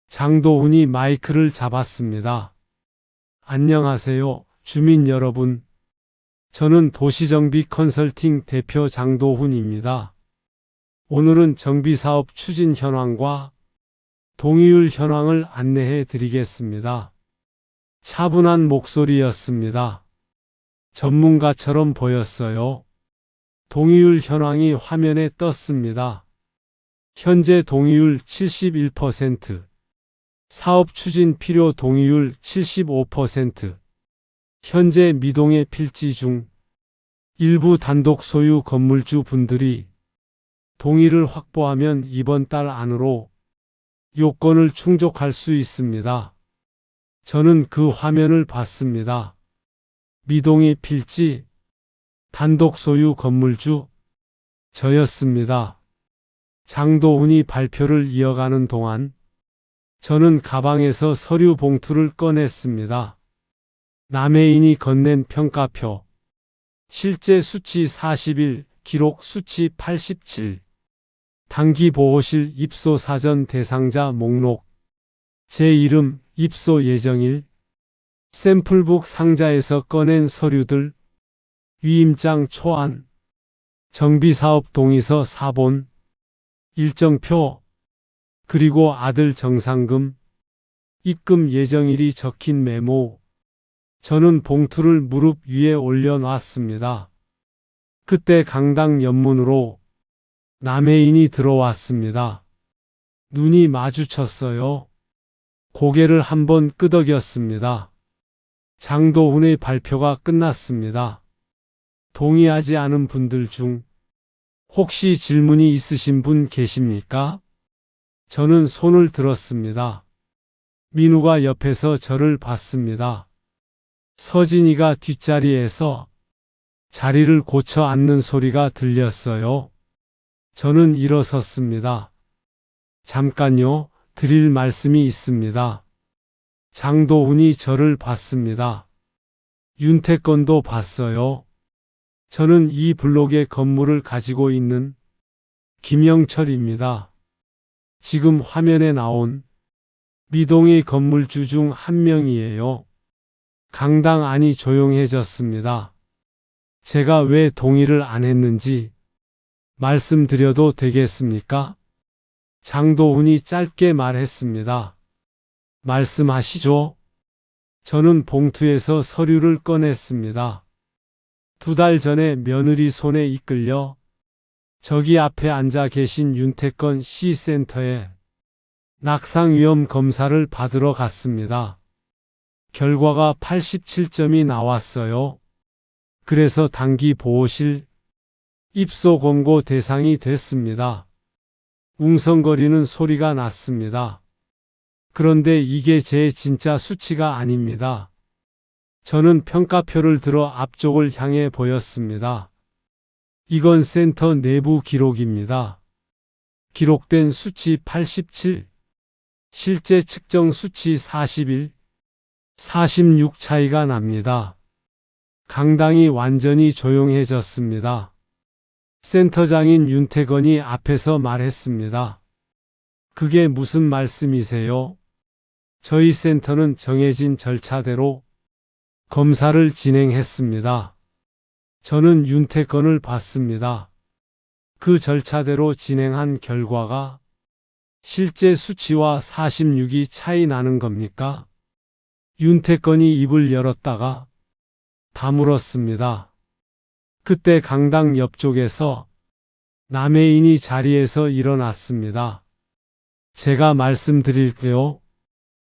장도훈이 마이크를 잡았습니다. 안녕하세요, 주민 여러분. 저는 도시정비 컨설팅 대표 장도훈입니다. 오늘은 정비사업 추진 현황과 동의율 현황을 안내해 드리겠습니다. 차분한 목소리였습니다. 전문가처럼 보였어요. 동의율 현황이 화면에 떴습니다. 현재 동의율 71%, 사업 추진 필요 동의율 75%, 현재 미동의 필지 중 일부 단독 소유 건물주 분들이 동의를 확보하면 이번 달 안으로 요건을 충족할 수 있습니다. 저는 그 화면을 봤습니다. 미동의 필지, 단독 소유 건물주, 저였습니다. 장도훈이 발표를 이어가는 동안 저는 가방에서 서류 봉투를 꺼냈습니다. 남해인이 건넨 평가표, 실제 수치 41, 기록 수치 87, 단기보호실 입소 사전 대상자 목록, 제 이름, 입소 예정일, 샘플북 상자에서 꺼낸 서류들, 위임장 초안, 정비사업 동의서 4본, 일정표, 그리고 아들 정상금, 입금 예정일이 적힌 메모, 저는 봉투를 무릎 위에 올려놨습니다. 그때 강당 옆문으로 남해인이 들어왔습니다. 눈이 마주쳤어요. 고개를 한번 끄덕였습니다. 장도훈의 발표가 끝났습니다. 동의하지 않은 분들 중 혹시 질문이 있으신 분 계십니까? 저는 손을 들었습니다. 민우가 옆에서 저를 봤습니다. 서진이가 뒷자리에서 자리를 고쳐 앉는 소리가 들렸어요. 저는 일어섰습니다. 잠깐요, 드릴 말씀이 있습니다. 장도훈이 저를 봤습니다. 윤태권도 봤어요. 저는 이 블록의 건물을 가지고 있는 김영철입니다. 지금 화면에 나온 미동의 건물주 중 한 명이에요. 강당 안이 조용해졌습니다. 제가 왜 동의를 안 했는지 말씀드려도 되겠습니까? 장도훈이 짧게 말했습니다. 말씀하시죠. 저는 봉투에서 서류를 꺼냈습니다. 2달 전에 며느리 손에 이끌려 저기 앞에 앉아 계신 윤태권 씨 센터에 낙상위험 검사를 받으러 갔습니다. 결과가 87점이 나왔어요. 그래서 단기 보호실 입소 권고 대상이 됐습니다. 웅성거리는 소리가 났습니다. 그런데 이게 제 진짜 수치가 아닙니다. 저는 평가표를 들어 앞쪽을 향해 보였습니다. 이건 센터 내부 기록입니다. 기록된 수치 87, 실제 측정 수치 41, 46 차이가 납니다. 강당이 완전히 조용해졌습니다. 센터장인 윤태건이 앞에서 말했습니다. 그게 무슨 말씀이세요? 저희 센터는 정해진 절차대로 검사를 진행했습니다. 저는 윤태건을 봤습니다. 그 절차대로 진행한 결과가 실제 수치와 46이 차이 나는 겁니까? 윤태건이 입을 열었다가 다물었습니다. 그때 강당 옆쪽에서 남해인이 자리에서 일어났습니다. 제가 말씀드릴게요.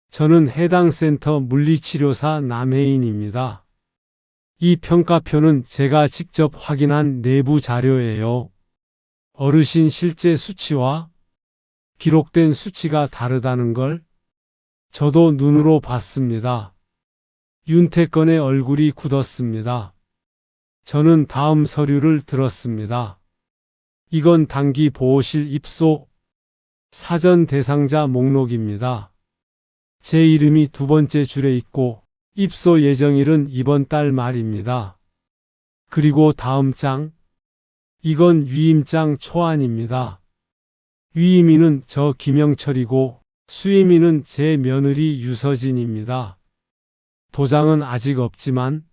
저는 해당 센터 물리치료사 남해인입니다. 이 평가표는 제가 직접 확인한 내부 자료예요. 어르신 실제 수치와 기록된 수치가 다르다는 걸 저도 눈으로 봤습니다. 윤태건의 얼굴이 굳었습니다. 저는 다음 서류를 들었습니다. 이건 단기 보호실 입소 사전 대상자 목록입니다. 제 이름이 2번째 줄에 있고 입소 예정일은 이번 달 말입니다. 그리고 다음 장, 이건 위임장 초안입니다. 위임인은 저 김영철이고 수임인은 제 며느리 유서진입니다. 도장은 아직 없지만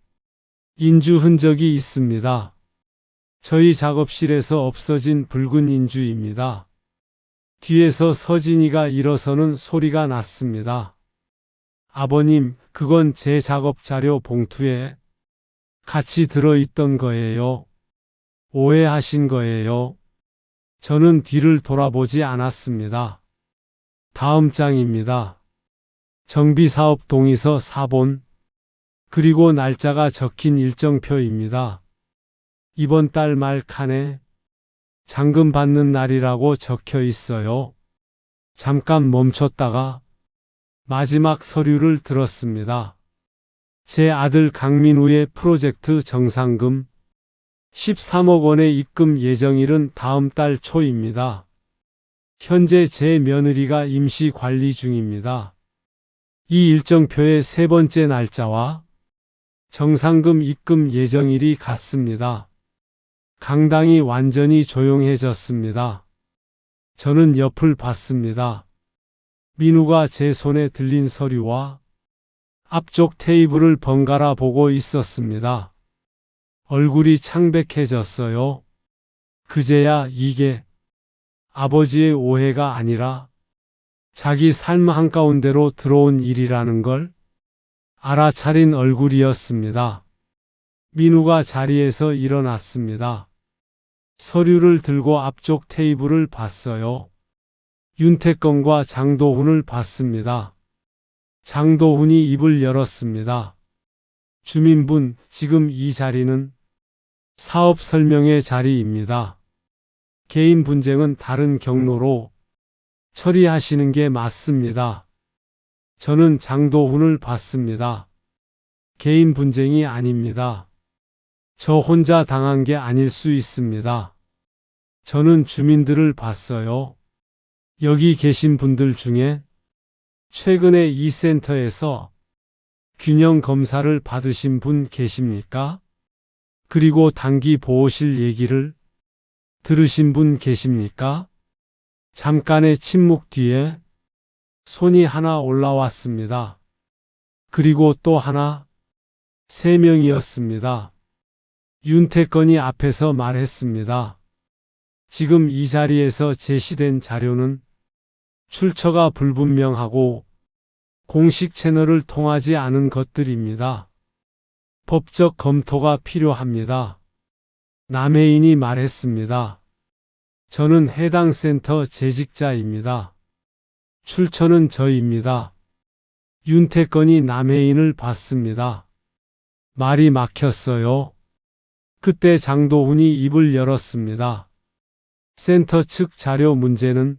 인주 흔적이 있습니다. 저희 작업실에서 없어진 붉은 인주입니다. 뒤에서 서진이가 일어서는 소리가 났습니다. 아버님, 그건 제 작업 자료 봉투에 같이 들어있던 거예요. 오해하신 거예요. 저는 뒤를 돌아보지 않았습니다. 다음 장입니다. 정비사업 동의서 4본, 그리고 날짜가 적힌 일정표입니다. 이번 달 말 칸에 잔금 받는 날이라고 적혀 있어요. 잠깐 멈췄다가 마지막 서류를 들었습니다. 제 아들 강민우의 프로젝트 정상금 13억 원의 입금 예정일은 다음 달 초입니다. 현재 제 며느리가 임시 관리 중입니다. 이 일정표의 3번째 날짜와 정상금 입금 예정일이 같습니다. 강당이 완전히 조용해졌습니다. 저는 옆을 봤습니다. 민우가 제 손에 들린 서류와 앞쪽 테이블을 번갈아 보고 있었습니다. 얼굴이 창백해졌어요. 그제야 이게 아버지의 오해가 아니라 자기 삶 한가운데로 들어온 일이라는 걸 알아차린 얼굴이었습니다. 민우가 자리에서 일어났습니다. 서류를 들고 앞쪽 테이블을 봤어요. 윤태권과 장도훈을 봤습니다. 장도훈이 입을 열었습니다. 주민분, 지금 이 자리는 사업 설명의 자리입니다. 개인 분쟁은 다른 경로로 처리하시는 게 맞습니다. 저는 장도훈을 봤습니다. 개인 분쟁이 아닙니다. 저 혼자 당한 게 아닐 수 있습니다. 저는 주민들을 봤어요. 여기 계신 분들 중에 최근에 이 센터에서 균형 검사를 받으신 분 계십니까? 그리고 단기 보호실 얘기를 들으신 분 계십니까? 잠깐의 침묵 뒤에 손이 하나 올라왔습니다. 그리고 또 하나, 3명이었습니다. 윤태권이 앞에서 말했습니다. 지금 이 자리에서 제시된 자료는 출처가 불분명하고 공식 채널을 통하지 않은 것들입니다. 법적 검토가 필요합니다. 남해인이 말했습니다. 저는 해당 센터 재직자입니다. 출처는 저입니다. 윤태권이 남해인을 봤습니다. 말이 막혔어요. 그때 장도훈이 입을 열었습니다. 센터 측 자료 문제는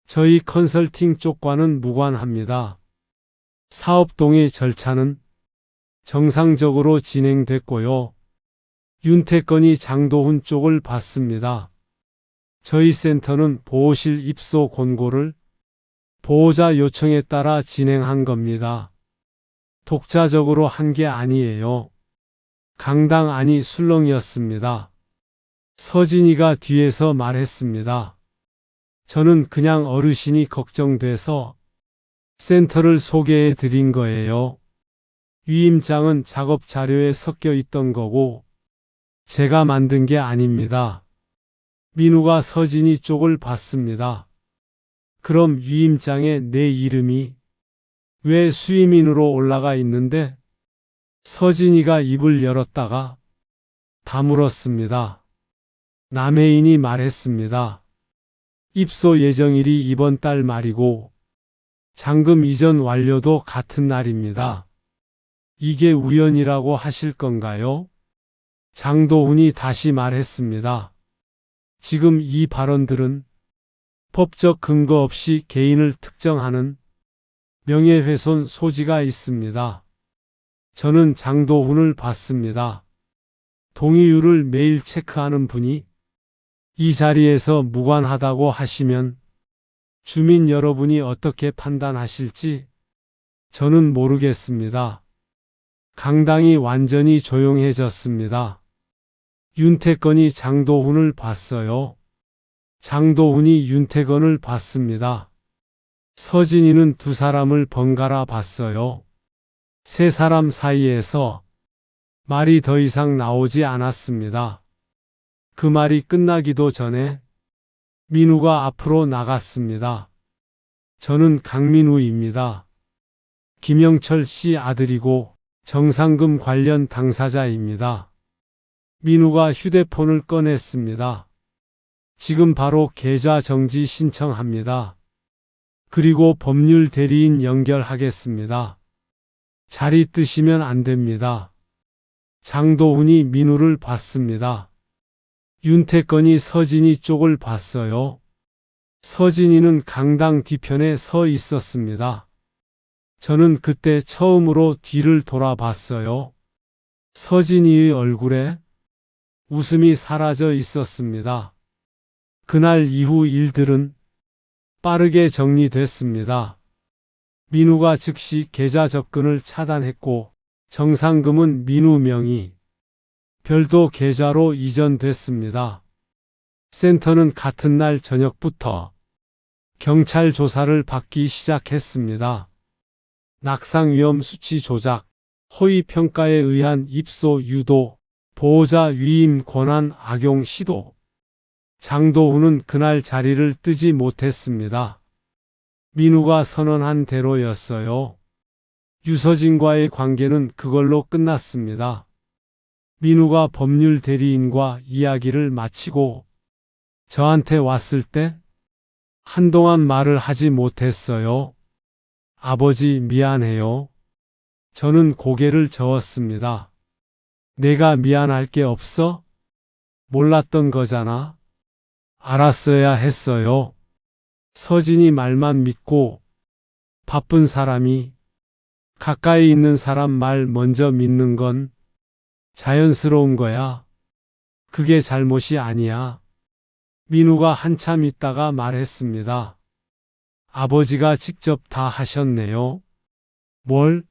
저희 컨설팅 쪽과는 무관합니다. 사업 동의 절차는 정상적으로 진행됐고요. 윤태권이 장도훈 쪽을 봤습니다. 저희 센터는 보호실 입소 권고를 보호자 요청에 따라 진행한 겁니다. 독자적으로 한 게 아니에요. 강당 안이 술렁이었습니다. 서진이가 뒤에서 말했습니다. 저는 그냥 어르신이 걱정돼서 센터를 소개해 드린 거예요. 위임장은 작업 자료에 섞여 있던 거고 제가 만든 게 아닙니다. 민우가 서진이 쪽을 봤습니다. 그럼 위임장에 내 이름이 왜 수임인으로 올라가 있는데? 서진이가 입을 열었다가 다물었습니다. 남해인이 말했습니다. 입소 예정일이 이번 달 말이고 잔금 이전 완료도 같은 날입니다. 이게 우연이라고 하실 건가요? 장도훈이 다시 말했습니다. 지금 이 발언들은 법적 근거 없이 개인을 특정하는 명예훼손 소지가 있습니다. 저는 장도훈을 봤습니다. 동의율을 매일 체크하는 분이 이 자리에서 무관하다고 하시면 주민 여러분이 어떻게 판단하실지 저는 모르겠습니다. 강당이 완전히 조용해졌습니다. 윤태권이 장도훈을 봤어요. 장도훈이 윤태권을 봤습니다. 서진이는 두 사람을 번갈아 봤어요. 세 사람 사이에서 말이 더 이상 나오지 않았습니다. 그 말이 끝나기도 전에 민우가 앞으로 나갔습니다. 저는 강민우입니다. 김영철 씨 아들이고 정상금 관련 당사자입니다. 민우가 휴대폰을 꺼냈습니다. 지금 바로 계좌 정지 신청합니다. 그리고 법률 대리인 연결하겠습니다. 자리 뜨시면 안 됩니다. 장도훈이 민우를 봤습니다. 윤태권이 서진이 쪽을 봤어요. 서진이는 강당 뒤편에 서 있었습니다. 저는 그때 처음으로 뒤를 돌아봤어요. 서진이의 얼굴에 웃음이 사라져 있었습니다. 그날 이후 일들은 빠르게 정리됐습니다. 민우가 즉시 계좌 접근을 차단했고 정상금은 민우 명의 별도 계좌로 이전됐습니다. 센터는 같은 날 저녁부터 경찰 조사를 받기 시작했습니다. 낙상 위험 수치 조작, 허위 평가에 의한 입소 유도, 보호자 위임 권한 악용 시도. 장도훈은 그날 자리를 뜨지 못했습니다. 민우가 선언한 대로였어요. 유서진과의 관계는 그걸로 끝났습니다. 민우가 법률 대리인과 이야기를 마치고 저한테 왔을 때 한동안 말을 하지 못했어요. 아버지 미안해요. 저는 고개를 저었습니다. 내가 미안할 게 없어? 몰랐던 거잖아. 알았어야 했어요. 서진이 말만 믿고 바쁜 사람이 가까이 있는 사람 말 먼저 믿는 건 자연스러운 거야. 그게 잘못이 아니야. 민우가 한참 있다가 말했습니다. 아버지가 직접 다 하셨네요. 뭘?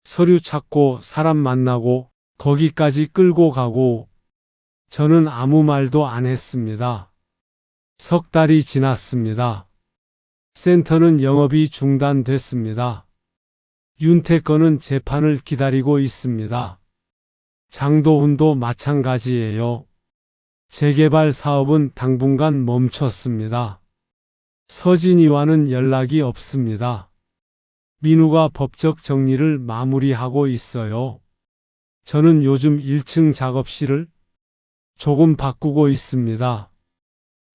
서류 찾고 사람 만나고 거기까지 끌고 가고 저는 아무 말도 안 했습니다. 석 달이 지났습니다. 센터는 영업이 중단됐습니다. 윤태건은 재판을 기다리고 있습니다. 장도훈도 마찬가지예요. 재개발 사업은 당분간 멈췄습니다. 서진이와는 연락이 없습니다. 민우가 법적 정리를 마무리하고 있어요. 저는 요즘 1층 작업실을 조금 바꾸고 있습니다.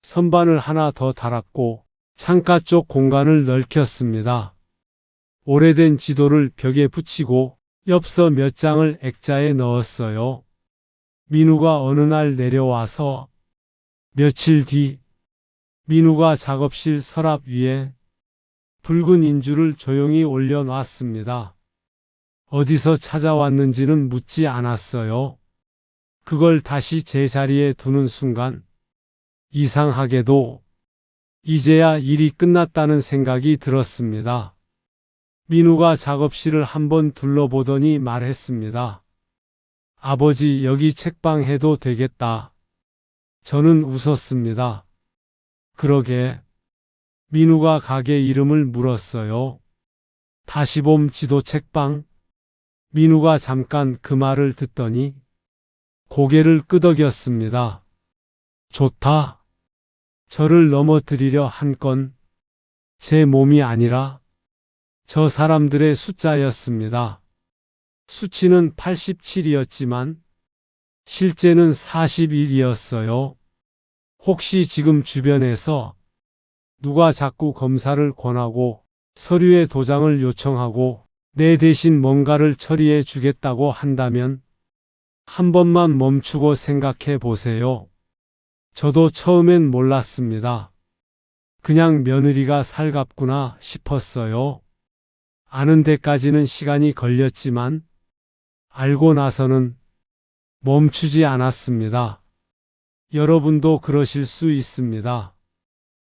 선반을 하나 더 달았고 창가 쪽 공간을 넓혔습니다. 오래된 지도를 벽에 붙이고 엽서 몇 장을 액자에 넣었어요. 민우가 어느 날 내려와서 며칠 뒤 민우가 작업실 서랍 위에 붉은 인주를 조용히 올려놨습니다. 어디서 찾아왔는지는 묻지 않았어요. 그걸 다시 제 자리에 두는 순간 이상하게도 이제야 일이 끝났다는 생각이 들었습니다. 민우가 작업실을 한번 둘러보더니 말했습니다. 아버지 여기 책방 해도 되겠다. 저는 웃었습니다. 그러게. 민우가 가게 이름을 물었어요. 다시봄 지도 책방? 민우가 잠깐 그 말을 듣더니 고개를 끄덕였습니다. 좋다. 저를 넘어뜨리려 한 건 제 몸이 아니라 저 사람들의 숫자였습니다. 수치는 87이었지만 실제는 41이었어요. 혹시 지금 주변에서 누가 자꾸 검사를 권하고 서류에 도장을 요청하고 내 대신 뭔가를 처리해 주겠다고 한다면 한 번만 멈추고 생각해 보세요. 저도 처음엔 몰랐습니다. 그냥 며느리가 살갑구나 싶었어요. 아는 데까지는 시간이 걸렸지만 알고 나서는 멈추지 않았습니다. 여러분도 그러실 수 있습니다.